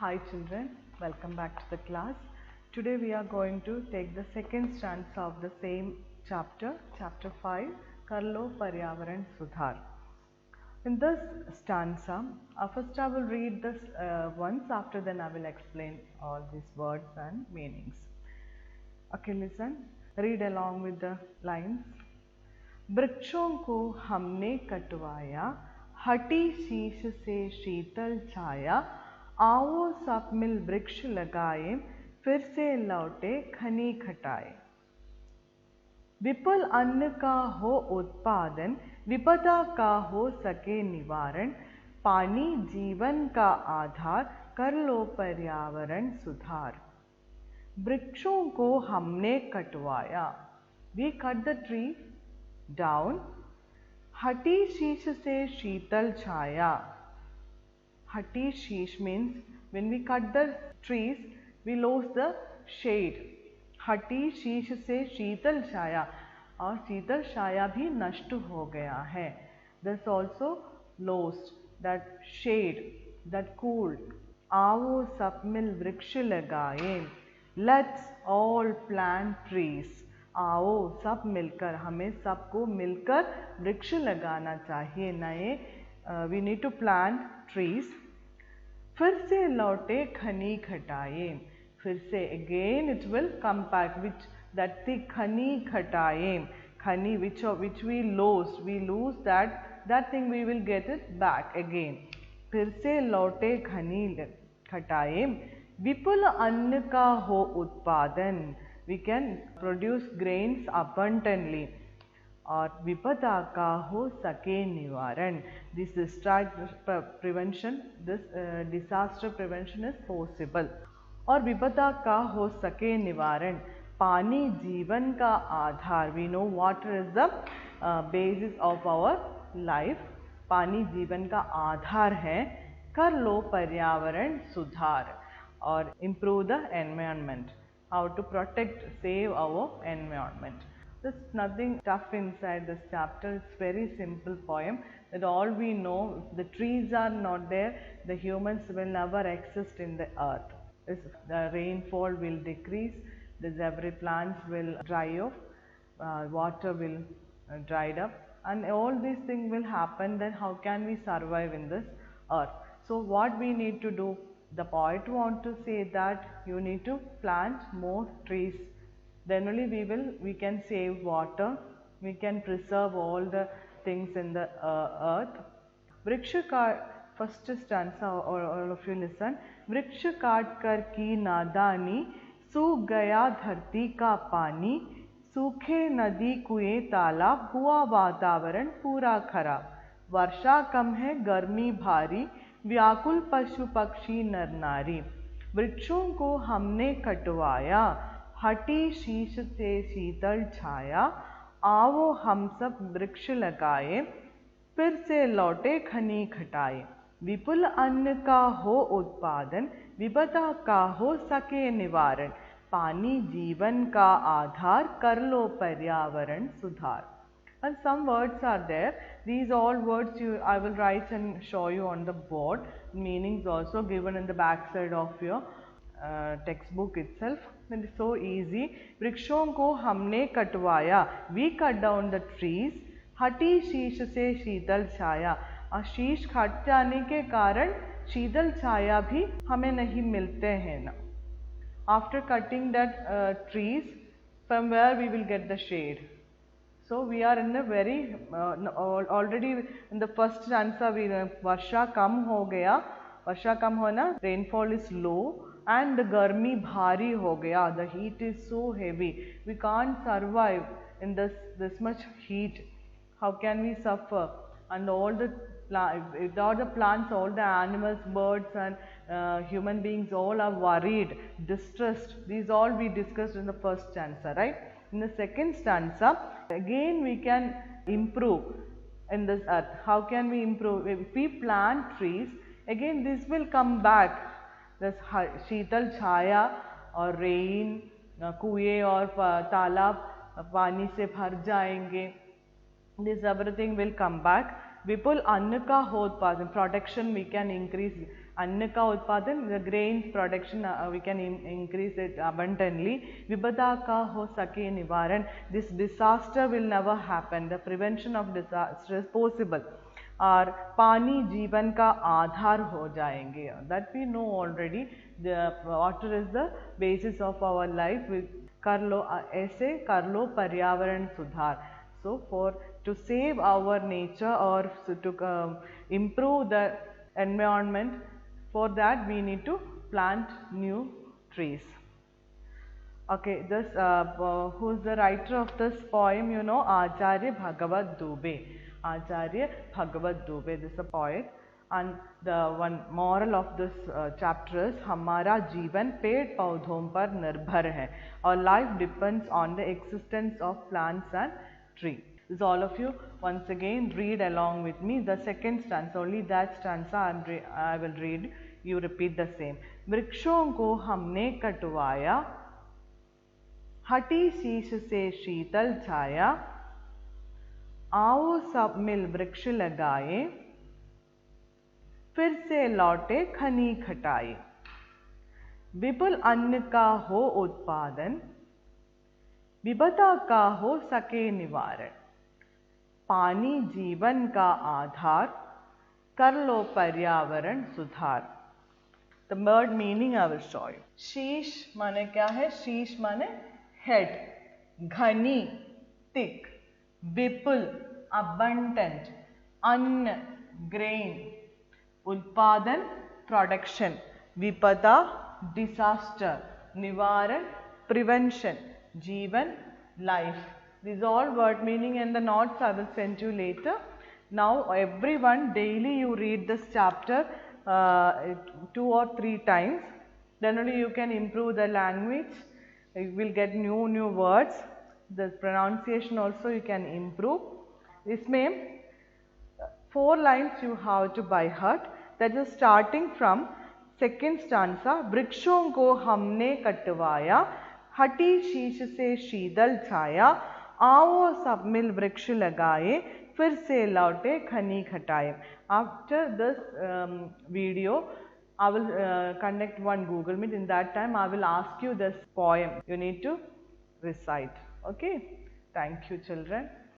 Hi children, welcome back to the class. Today we are going to take the second stanza of the same chapter, chapter 5, Karlo Paryavaran Sudhar. In this stanza, first I will read this once, after then I will explain all these words and meanings. Okay, listen, read along with the lines. वृक्षों को हमने कटवाया, हटी शीश से शीतल छाया, आओ सब मिल वृक्ष लगाए, फिर से लौटे खनी खटाए। विपुल अन्न का हो उत्पादन, विपदा का हो सके निवारण, पानी जीवन का आधार, कर लो पर्यावरण सुधार। वृक्षों को हमने कटवाया, we cut the tree down. हटी शीश से शीतल छाया. Hati sheesh means when we cut the trees, we lose the shade. Hati sheesh se शीतल छाया, और शीतल छाया भी नष्ट हो गया है. This also lost that shade, that cool. आओ सब मिल वृक्ष लगाएं. Let's all plant trees. आओ सब मिलकर, हमें सबको मिलकर वृक्ष लगाना चाहिए. नए we need to plant trees. फिर से लौटे खनी खटाए. फिर से again it will come back, which that the खनी खटाए, खनी which we lose that thing, we will get it back again. फिर से लौटे खनी खटाए. विपुल अन्न का हो उत्पादन, we can produce grains abundantly. और विपदा का हो सके निवारण, this disaster prevention is possible. और विपदा का हो सके निवारण, पानी जीवन का आधार, we know water is the basis of our life. पानी जीवन का आधार है. कर लो पर्यावरण सुधार, और improve the environment. How to protect, save our environment. There's nothing tough inside this chapter. It's very simple poem that all we know, if the trees are not there, the humans will never exist in the earth. The rainfall will decrease, every plants will dry off, water will dried up, and all these things will happen. Then how can we survive in this earth? So what we need to do? The poet want to say that you need to plant more trees. Then only we can save water, we can preserve all the things in the earth. वृक्ष काट, first stanza, all of you listen. वृक्ष काट कर की नादानी, सूख गया धरती का पानी, सूखे नदी कुएं तालाब, हुआ वातावरण पूरा खराब. वर्षा कम है गर्मी भारी, व्याकुल पशु पक्षी नर नारी. वृक्षों को हमने कटवाया, हटी शीश से शीतल छाया, आओ हम सब वृक्ष लगाए, फिर से लौटे खनी खटाए. विपुल अन्न का हो उत्पादन, विपदा का हो सके निवारण, पानी जीवन का आधार, कर लो पर्यावरण सुधार. And some words are there. These all words I will write and show you on the board. Meanings also given in the back side of your textbook itself. It is so easy. वृक्षों को हमने कटवाया, we cut down the trees. हटी शीश से शीतल छाया, और शीश cut जाने के कारण शीतल छाया भी हमें नहीं मिलते हैं ना. After cutting that trees, from where we will get the shade? So we are in a very already in the first stanza वर्षा कम हो गया, वर्षा कम होना, rainfall is low, and the गर्मी भारी हो गया, the heat is so heavy, we can't survive in this much heat. How can we suffer? And all the without the plants, all the animals, birds and human beings, all are worried, distressed. These all we discussed in the first stanza, right? In the second stanza, again we can improve in this earth. How can we improve? If we plant trees, again this will come back. This शीतल छाया और rain, कुएं और तालाब पानी से भर जाएंगे. This everything will come back. विपुल अन्न का हो उत्पादन, प्रोडक्शन we can increase, अन्न का उत्पादन, the grains production we can increase it abundantly. विपदा का हो सके निवारण, this disaster will never happen, the prevention of disaster is possible. और पानी जीवन का आधार हो जाएंगे, that we know already, the water is the basis of our life. कर लो, ऐसे कर लो पर्यावरण सुधार. So for to save our nature or to improve the environment, for that we need to plant new trees. Okay, this who is the writer of this poem? You know, Acharya Bhagavat Dubey. Acharya Bhagavat Dubey, this is a poet. And the one moral of this chapter is हमारा जीवन पेड़ पौधों पर निर्भर है. Our life depends on the existence of plants and trees. So all of you once again read along with me the second stanza, only that stanza I will read, you repeat the same. वृक्षों को हमने कटवाया, हटी शीश से शीतल छाया, आओ सब मिल वृक्ष लगाए, फिर से लौटे खनी खटाए. विपुल अन्न का हो उत्पादन, विपदा का हो सके निवारण, पानी जीवन का आधार, कर लो पर्यावरण सुधार. The word meaning I will show you. शीश माने क्या है? शीश माने head, घनी thick, विपुल abundant, अन्न grain, उत्पादन production, विपदा disaster, निवारण prevention, जीवन life. These all word meaning and the notes I will send you later. Now everyone daily you read this chapter 2 or 3 times. Then only you can improve the language. You will get new words. The pronunciation also you can improve. इसमें 4 lines you have to by heart. That is starting from second stanza. वृक्षों को हमने कटवाया, हटी शीश से शीतल छाया, आओ सब मिल वृक्ष लगाए, फिर से लौटे खनी खटाए. After this video, I will conduct one Google Meet. In that time, I will ask you this poem. You need to recite. Okay. Thank you, children.